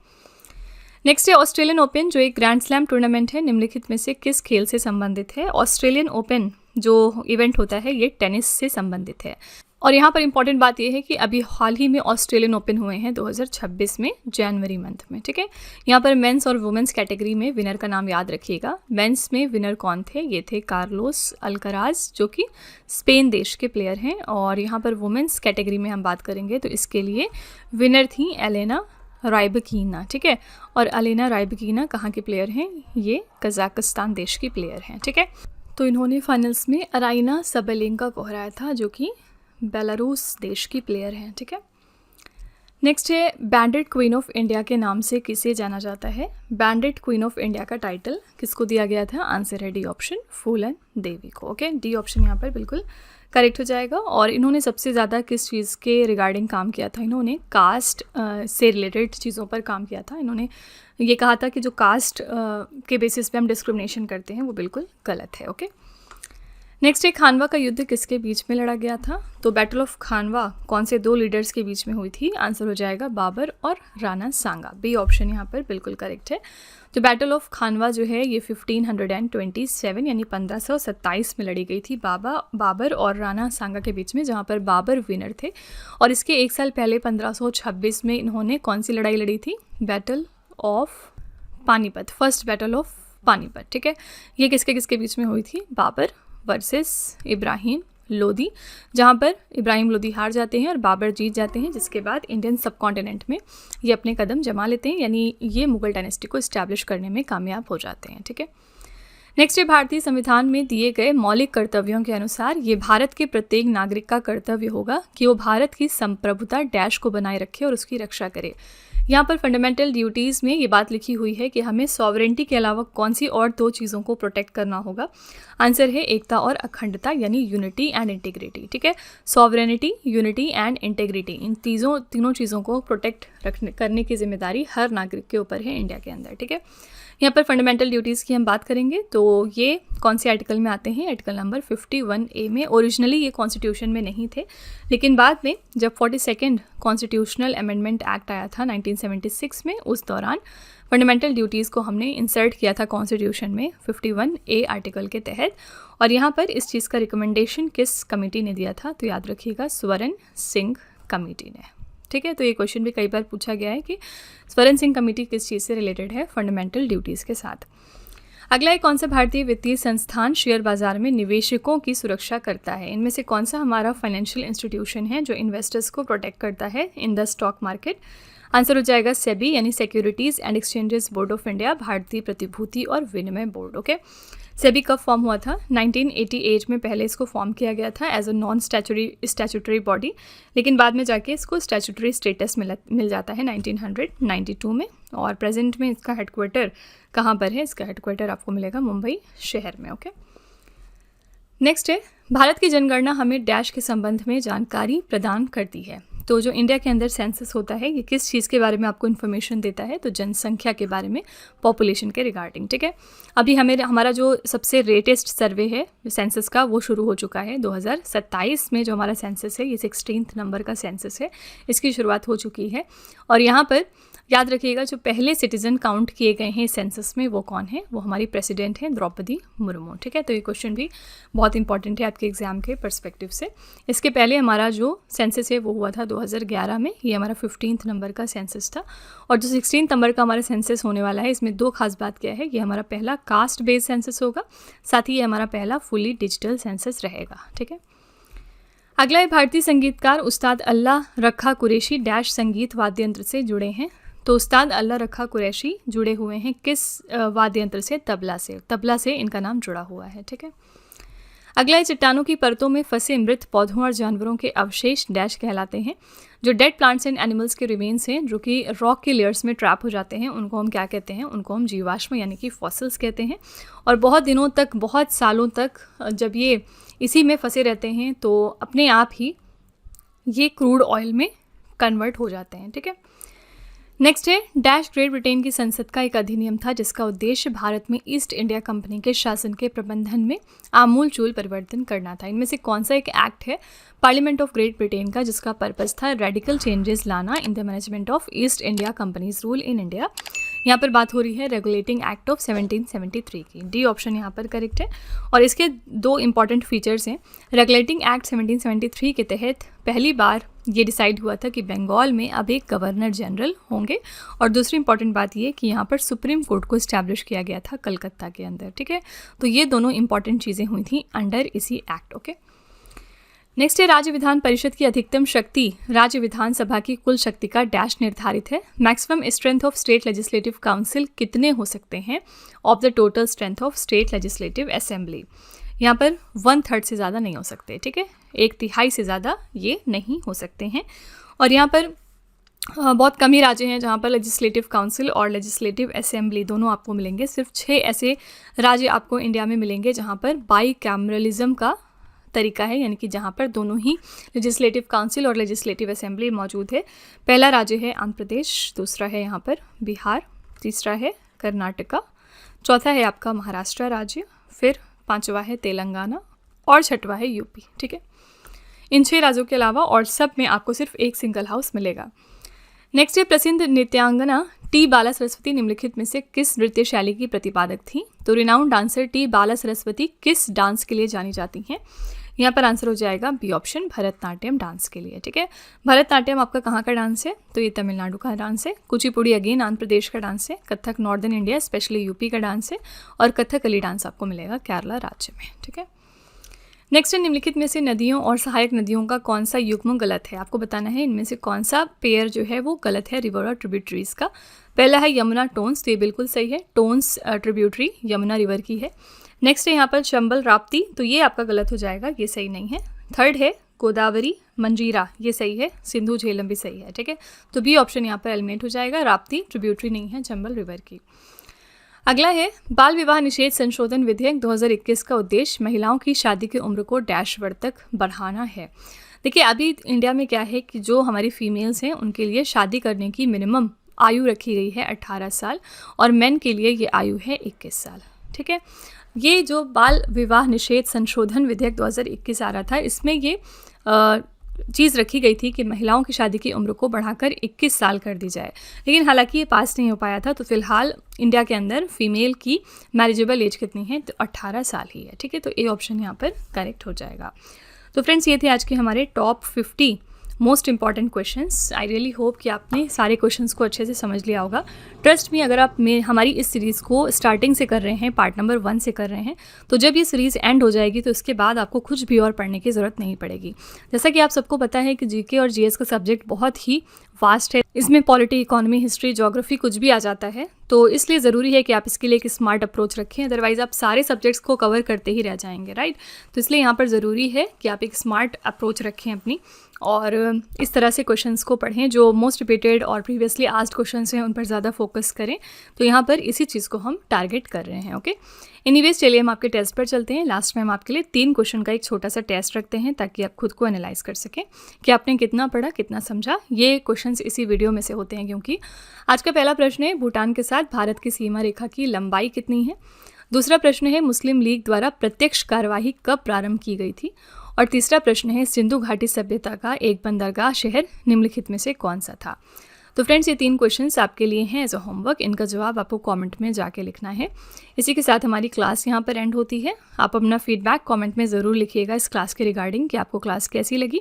नेक्स्ट है, ऑस्ट्रेलियन ओपन जो एक ग्रैंड स्लैम टूर्नामेंट है निम्नलिखित में से किस खेल से संबंधित है। ऑस्ट्रेलियन ओपन जो इवेंट होता है ये टेनिस से संबंधित है। और यहाँ पर इंपॉर्टेंट बात यह है कि अभी हाल ही में ऑस्ट्रेलियन ओपन हुए हैं 2026 में जनवरी मंथ में। ठीक है, यहाँ पर मेंस और वुमेंस कैटेगरी में विनर का नाम याद रखिएगा। मेंस में विनर कौन थे, ये थे कार्लोस अल्कराज जो कि स्पेन देश के प्लेयर हैं। और यहाँ पर वुमेंस कैटेगरी में हम बात करेंगे तो इसके लिए विनर थी एलेना राइबकीना। ठीक है, और एलेना राइबकीना कहाँ के प्लेयर हैं, ये कजाकिस्तान देश की प्लेयर हैं। ठीक है, तो इन्होंने फाइनल्स में अराइना सबलेंका को हराया था, जो कि बेलारूस देश की प्लेयर हैं, ठीक है। नेक्स्ट है बैंडेड क्वीन ऑफ इंडिया के नाम से किसे जाना जाता है। बैंडेड क्वीन ऑफ इंडिया का टाइटल किसको दिया गया था? आंसर है डी ऑप्शन, फूलन देवी को। ओके, डी ऑप्शन यहाँ पर बिल्कुल करेक्ट हो जाएगा। और इन्होंने सबसे ज़्यादा किस चीज़ के रिगार्डिंग काम किया था? इन्होंने कास्ट से रिलेटेड चीज़ों पर काम किया था। इन्होंने ये कहा था कि जो कास्ट के बेसिस पे हम डिस्क्रिमिनेशन करते हैं वो बिल्कुल गलत है। ओके, नेक्स्ट है खानवा का युद्ध किसके बीच में लड़ा गया था? तो बैटल ऑफ खानवा कौन से दो लीडर्स के बीच में हुई थी? आंसर हो जाएगा बाबर और राणा सांगा। बी ऑप्शन यहाँ पर बिल्कुल करेक्ट है। तो बैटल ऑफ खानवा जो है ये 1527 यानी 1527 में लड़ी गई थी बाबर और राणा सांगा के बीच में, जहाँ पर बाबर विनर थे। और इसके एक साल पहले 1526 में इन्होंने कौन सी लड़ाई लड़ी थी? Battle of Panipat, first battle of Panipat, ठीक है। ये किसके किसके बीच में हुई थी? बाबर वर्सेस इब्राहिम लोदी, जहाँ पर इब्राहिम लोदी हार जाते हैं और बाबर जीत जाते हैं, जिसके बाद इंडियन सब कॉन्टिनेंट में ये अपने कदम जमा लेते हैं, यानी ये मुगल डायनेस्टी को इस्टेब्लिश करने में कामयाब हो जाते हैं, ठीक है। नेक्स्ट है भारतीय संविधान में दिए गए मौलिक कर्तव्यों के अनुसार ये भारत के प्रत्येक नागरिक का कर्तव्य होगा कि वो भारत की संप्रभुता डैश को बनाए रखे और उसकी रक्षा करे। यहाँ पर फंडामेंटल ड्यूटीज़ में ये बात लिखी हुई है कि हमें सॉवरेंटी के अलावा कौन सी और दो चीज़ों को प्रोटेक्ट करना होगा। आंसर है एकता और अखंडता, यानी यूनिटी एंड इंटीग्रिटी, ठीक है। सॉवरेनिटी, यूनिटी एंड इंटीग्रिटी, इन तीनों चीज़ों को प्रोटेक्ट करने की जिम्मेदारी हर नागरिक के ऊपर है इंडिया के अंदर, ठीक है। यहाँ पर फंडामेंटल ड्यूटीज़ की हम बात करेंगे तो ये कौन से आर्टिकल में आते हैं? आर्टिकल नंबर 51A में। ओरिजिनली ये कॉन्स्टिट्यूशन में नहीं थे, लेकिन बाद में जब 42nd कॉन्स्टिट्यूशनल अमेंडमेंट एक्ट आया था 1976 में, उस दौरान फंडामेंटल ड्यूटीज़ को हमने इंसर्ट किया था कॉन्स्टिट्यूशन में 51A आर्टिकल के तहत। और यहाँ पर इस चीज़ का रिकमेंडेशन किस कमेटी ने दिया था? तो याद रखिएगा, स्वर्ण सिंह कमेटी ने, ठीक है। तो ये क्वेश्चन भी कई बार पूछा गया है कि स्वर्ण सिंह कमेटी किस चीज़ से रिलेटेड है? फंडामेंटल ड्यूटीज़ के साथ। अगला है कौन सा भारतीय वित्तीय संस्थान शेयर बाजार में निवेशकों की सुरक्षा करता है? इनमें से कौन सा हमारा फाइनेंशियल इंस्टीट्यूशन है जो इन्वेस्टर्स को प्रोटेक्ट करता है in the stock market? Answer हो जाएगा सेबी, यानी securities and exchanges board of India, भारतीय प्रतिभूति और विनिमय बोर्ड। ओके, सेबी कब फॉर्म हुआ था? 1988 में पहले इसको फॉर्म किया गया था as a non statutory body, लेकिन बाद में जाके इसको स्टैट्यूटरी स्टेटस मिल जाता है 1992 में। और प्रेजेंट में इसका हेडक्वार्टर कहाँ पर है? इसका हेडक्वार्टर आपको मिलेगा मुंबई शहर में। ओके, नेक्स्ट है भारत की जनगणना हमें डैश के संबंध में जानकारी प्रदान करती है। तो जो इंडिया के अंदर सेंसस होता है ये किस चीज़ के बारे में आपको इन्फॉर्मेशन देता है? तो जनसंख्या के बारे में, पॉपुलेशन के रिगार्डिंग, ठीक है। अभी हमारा जो सबसे लेटेस्ट सर्वे है सेंसस का वो शुरू हो चुका है 2027 में। जो हमारा सेंसस है ये 16th नंबर का सेंसस है, इसकी शुरुआत हो चुकी है। और यहाँ पर याद रखिएगा जो पहले सिटीजन काउंट किए गए हैं सेंसस में वो कौन है? वो हमारी प्रेसिडेंट हैं द्रौपदी मुर्मू, ठीक है। तो ये क्वेश्चन भी बहुत इंपॉर्टेंट है आपके एग्जाम के पर्सपेक्टिव से। इसके पहले हमारा जो सेंसस है वो हुआ था 2011 में, ये हमारा 15th नंबर का सेंसस था। और जो 16th नंबर का हमारा सेंसस होने वाला है इसमें दो खास बात क्या है? ये हमारा पहला कास्ट बेस्ड सेंसस होगा, साथ ही ये हमारा पहला फुली डिजिटल सेंसस रहेगा, ठीक है। अगला है भारतीय संगीतकार उस्ताद अल्लाह रखा कुरैशी डैश संगीत वाद्य यंत्र से जुड़े हैं। तो उस्ताद अल्लाह रखा कुरैशी जुड़े हुए हैं किस वाद्य यंत्र से? तबला से इनका नाम जुड़ा हुआ है, ठीक है। अगला है चट्टानों की परतों में फंसे मृत पौधों और जानवरों के अवशेष डैश कहलाते हैं। जो डेड प्लांट्स एंड एनिमल्स के रिमेन्स हैं जो कि रॉक के लेयर्स में ट्रैप हो जाते हैं, उनको हम क्या कहते हैं? उनको हम जीवाश्म यानी कि फॉसिल्स कहते हैं। और बहुत दिनों तक, बहुत सालों तक जब ये इसी में फंसे रहते हैं तो अपने आप ही ये क्रूड ऑयल में कन्वर्ट हो जाते हैं, ठीक है। नेक्स्ट है डैश ग्रेट ब्रिटेन की संसद का एक अधिनियम था जिसका उद्देश्य भारत में ईस्ट इंडिया कंपनी के शासन के प्रबंधन में आमूलचूल परिवर्तन करना था। इनमें से कौन सा एक एक्ट है पार्लियामेंट ऑफ ग्रेट ब्रिटेन का जिसका पर्पस था रेडिकल चेंजेस लाना in the management of east India companies rule in India? यहाँ पर बात हो रही है रेगुलेटिंग एक्ट ऑफ 1773 की। डी ऑप्शन यहाँ पर करेक्ट है। और इसके दो इंपॉर्टेंट फीचर्स हैं। रेगुलेटिंग एक्ट 1773 के तहत पहली बार ये डिसाइड हुआ था कि बंगाल में अब एक गवर्नर जनरल होंगे। और दूसरी इंपॉर्टेंट बात ये कि यहाँ पर सुप्रीम कोर्ट को इस्टेब्लिश किया गया था कलकत्ता के अंदर, ठीक है। तो ये दोनों इंपॉर्टेंट चीज़ें हुई थी अंडर इसी एक्ट, ओके। नेक्स्ट है राज्य विधान परिषद की अधिकतम शक्ति राज्य विधानसभा की कुल शक्ति का डैश निर्धारित है। Maximum strength of state legislative council कितने हो सकते हैं of the total strength of state legislative assembly? यहाँ पर 1/3 से ज़्यादा नहीं हो सकते, ठीक है, 1/3 से ज़्यादा ये नहीं हो सकते हैं। और यहाँ पर बहुत कम ही राज्य हैं जहाँ पर लेजिस्लेटिव काउंसिल और लेजिस्लेटिव असेंबली दोनों आपको मिलेंगे। सिर्फ 6 ऐसे राज्य आपको इंडिया में मिलेंगे जहाँ पर बाई कैमरलिज्म का तरीका है, यानी कि जहाँ पर दोनों ही लेजिस्लेटिव काउंसिल और लेजिस्लेटिव असेंबली मौजूद है। पहला राज्य है आंध्र प्रदेश, दूसरा है यहाँ पर बिहार, तीसरा है कर्नाटका, चौथा है आपका महाराष्ट्र राज्य, फिर 5वां है तेलंगाना और 6वां है यूपी, ठीक है। इन 6 राज्यों के अलावा और सब में आपको सिर्फ एक सिंगल हाउस मिलेगा। नेक्स्ट है प्रसिद्ध नृत्यांगना टी बाला सरस्वती निम्नलिखित में से किस नृत्य शैली की प्रतिपादक थी? तो रिनाउंड डांसर टी बाला सरस्वती किस डांस के लिए जानी जाती हैं? यहाँ पर आंसर हो जाएगा बी ऑप्शन, भरतनाट्यम डांस के लिए, ठीक है। भरतनाट्यम आपका कहाँ का डांस है? तो ये तमिलनाडु का डांस है। कुचिपुड़ी अगेन आंध्र प्रदेश का डांस है। Kathak northern India specially UP का डांस है। और कथकली डांस आपको मिलेगा केरला राज्य में, ठीक है। नेक्स्ट है निम्नलिखित में से नदियों और सहायक नदियों का कौन सा युग्म गलत है? आपको बताना है इनमें से कौन सा पेयर जो है वो गलत है रिवर और ट्रिब्यूटरीज का। पहला है यमुना टोन्स, तो ये बिल्कुल सही है, टोन्स ट्रिब्यूटरी यमुना रिवर की है। नेक्स्ट है यहाँ पर चंबल राप्ती, तो ये आपका गलत हो जाएगा, ये सही नहीं है। थर्ड है गोदावरी मंजीरा, ये सही है। सिंधु झेलम भी सही है, ठीक है। तो बी ऑप्शन यहाँ पर एलिमिनेट हो जाएगा, राप्ती ट्रिब्यूटरी नहीं है चंबल रिवर की। अगला है बाल विवाह निषेध संशोधन विधेयक 2021 का उद्देश्य महिलाओं की शादी की उम्र को डैश वर्ष तक बढ़ाना है। देखिए अभी इंडिया में क्या है कि जो हमारी फीमेल्स हैं उनके लिए शादी करने की मिनिमम आयु रखी गई है 18 साल और मेन के लिए ये आयु है 21 साल, ठीक है। ये जो बाल विवाह निषेध संशोधन विधेयक 2021 आ रहा था, इसमें ये चीज़ रखी गई थी कि महिलाओं की शादी की उम्र को बढ़ाकर 21 साल कर दी जाए, लेकिन हालांकि ये पास नहीं हो पाया था। तो फिलहाल इंडिया के अंदर फीमेल की मैरिजेबल एज कितनी है? तो 18 साल ही है, ठीक है। तो ए ऑप्शन यहाँ पर करेक्ट हो जाएगा। तो फ्रेंड्स ये थे आज के हमारे top 50 most important questions. I really hope कि आपने सारे क्वेश्चंस को अच्छे से समझ लिया होगा। ट्रस्ट मी, अगर आप हमारी इस सीरीज़ को स्टार्टिंग से कर रहे हैं, पार्ट नंबर 1 से कर रहे हैं, तो जब ये सीरीज़ एंड हो जाएगी तो उसके बाद आपको कुछ भी और पढ़ने की ज़रूरत नहीं पड़ेगी। जैसा कि आप सबको पता है कि जीके और जीएस का सब्जेक्ट बहुत ही वास्ट है, इसमें पॉलिटी, इकोनॉमी, हिस्ट्री, ज्योग्राफी कुछ भी आ जाता है, तो इसलिए ज़रूरी है कि आप इसके लिए एक स्मार्ट अप्रोच रखें, अदरवाइज़ आप सारे सब्जेक्ट्स को कवर करते ही रह जाएंगे, राइट। तो इसलिए यहाँ पर ज़रूरी है कि आप एक स्मार्ट अप्रोच रखें अपनी और इस तरह से क्वेश्चंस को पढ़ें जो मोस्ट रिपीटेड और प्रीवियसली आस्क्ड क्वेश्चंस हैं उन पर ज़्यादा फोकस करें। तो यहाँ पर इसी चीज़ को हम टारगेट कर रहे हैं, ओके। एनीवेज चलिए हम आपके टेस्ट पर चलते हैं। लास्ट में हम आपके लिए 3 क्वेश्चन का एक छोटा सा टेस्ट रखते हैं ताकि आप खुद को एनालाइज कर सकें कि आपने कितना पढ़ा, कितना समझा। ये क्वेश्चंस इसी वीडियो में से होते हैं क्योंकि आज का पहला प्रश्न है भूटान के साथ भारत की सीमा रेखा की लंबाई कितनी है। दूसरा प्रश्न है मुस्लिम लीग द्वारा प्रत्यक्ष कार्यवाही कब प्रारंभ की गई थी। और तीसरा प्रश्न है सिंधु घाटी सभ्यता का एक बंदरगाह शहर निम्नलिखित में से कौन सा था। तो फ्रेंड्स ये 3 क्वेश्चंस आपके लिए हैं एज अ होमवर्क। इनका जवाब आपको कमेंट में जाके लिखना है। इसी के साथ हमारी क्लास यहाँ पर एंड होती है। आप अपना फीडबैक कमेंट में ज़रूर लिखिएगा इस क्लास के रिगार्डिंग कि आपको क्लास कैसी लगी।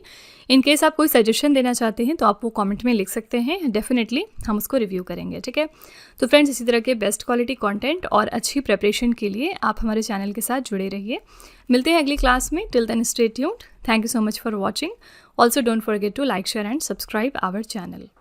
इन केस आप कोई सजेशन देना चाहते हैं तो आप वो कमेंट में लिख सकते हैं, डेफिनेटली हम उसको रिव्यू करेंगे, ठीक है। तो फ्रेंड्स इसी तरह के बेस्ट क्वालिटी कंटेंट और अच्छी प्रिपरेशन के लिए आप हमारे चैनल के साथ जुड़े रहिए। मिलते हैं अगली क्लास में। Till then stay tuned. Thank you so much for watching. Also don't forget to like, share and subscribe our channel.